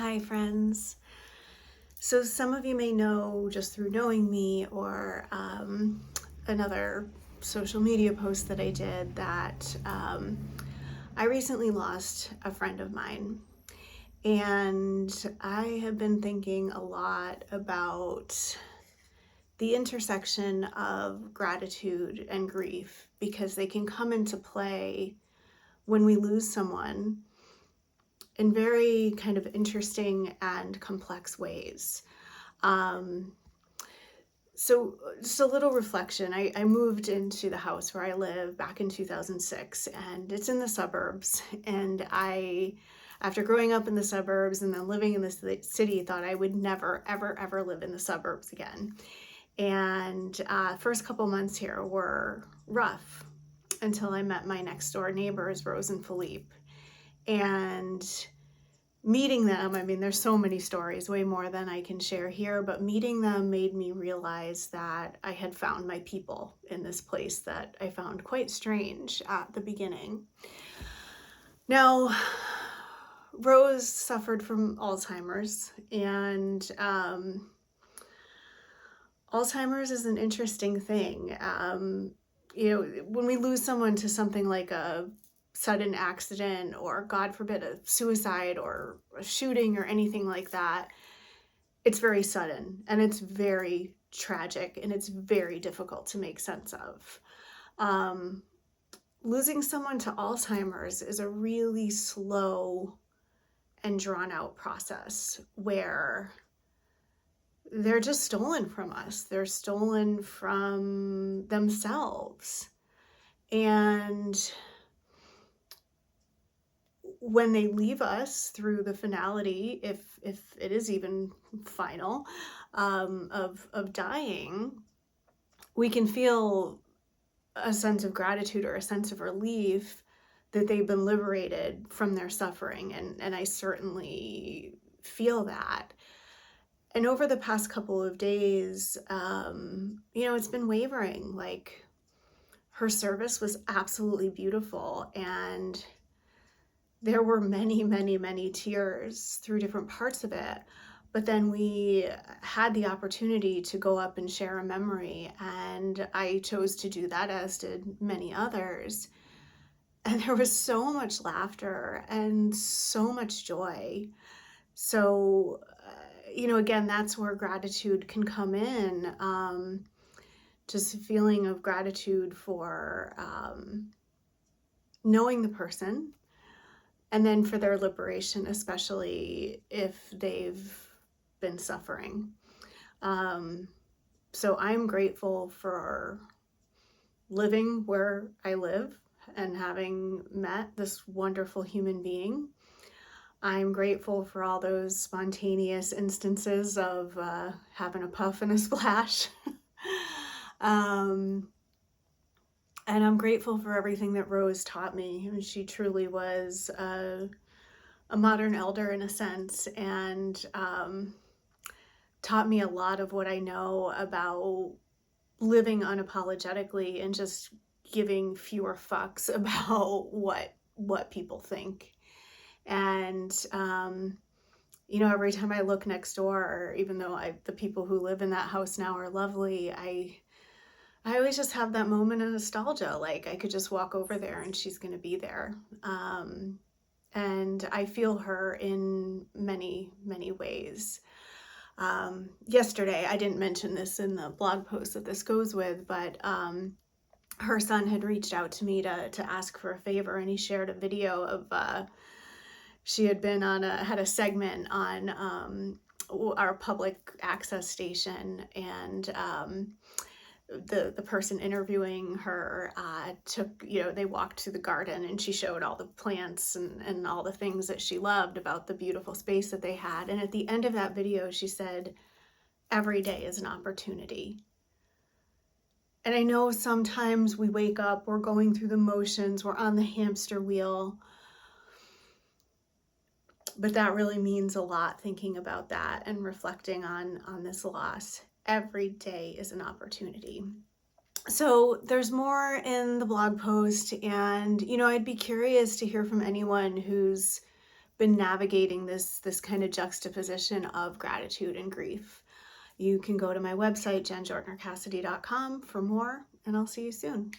Hi, friends. So, some of you may know just through knowing me or another social media post that I did that I recently lost a friend of mine. And I have been thinking a lot about the intersection of gratitude and grief because they can come into play when we lose someone in very kind of interesting and complex ways. Um, so just a little reflection. I moved into the house where I live back in 2006, and it's in the suburbs. And after growing up in the suburbs and then living in the city, thought I would never, ever, ever live in the suburbs again. And first couple months here were rough until I met my next door neighbors, Rose and Philippe. And meeting them, I mean, there's so many stories, way more than I can share here, but meeting them made me realize that I had found my people in this place that I found quite strange at the beginning. Now, Rose suffered from Alzheimer's, and Alzheimer's is an interesting thing. When we lose someone to something like a sudden accident or, God forbid, a suicide or a shooting or anything like that, it's very sudden and it's very tragic and it's very difficult to make sense of. Losing someone to Alzheimer's is a really slow and drawn out process where they're just stolen from us. They're stolen from themselves. And when they leave us through the finality, if it is even final, of dying, we can feel a sense of gratitude or a sense of relief that they've been liberated from their suffering. And I certainly feel that. And over the past couple of days, it's been wavering. Like, her service was absolutely beautiful, and there were many, many, many tears through different parts of it. But then we had the opportunity to go up and share a memory, and I chose to do that, as did many others. And there was so much laughter and so much joy. So, again, that's where gratitude can come in. Just a feeling of gratitude for knowing the person, and then for their liberation, especially if they've been suffering. So I'm grateful for living where I live and having met this wonderful human being. I'm grateful for all those spontaneous instances of having a puff and a splash. And I'm grateful for everything that Rose taught me. She truly was a modern elder in a sense, and taught me a lot of what I know about living unapologetically and just giving fewer fucks about what people think. And every time I look next door, even though the people who live in that house now are lovely, I always just have that moment of nostalgia. Like, I could just walk over there and she's going to be there. And I feel her in many, many ways. Yesterday, I didn't mention this in the blog post that this goes with, but her son had reached out to me to ask for a favor, and he shared a video of she had been had a segment on our public access station, and the person interviewing her they walked to the garden, and she showed all the plants and all the things that she loved about the beautiful space that they had. And at the end of that video, she said, "Every day is an opportunity." And I know sometimes we wake up, we're going through the motions, we're on the hamster wheel, but that really means a lot, thinking about that and reflecting on this loss. Every day is an opportunity. So there's more in the blog post, and I'd be curious to hear from anyone who's been navigating this kind of juxtaposition of gratitude and grief. You can go to my website, jenjortnercassidy.com, for more, and I'll see you soon.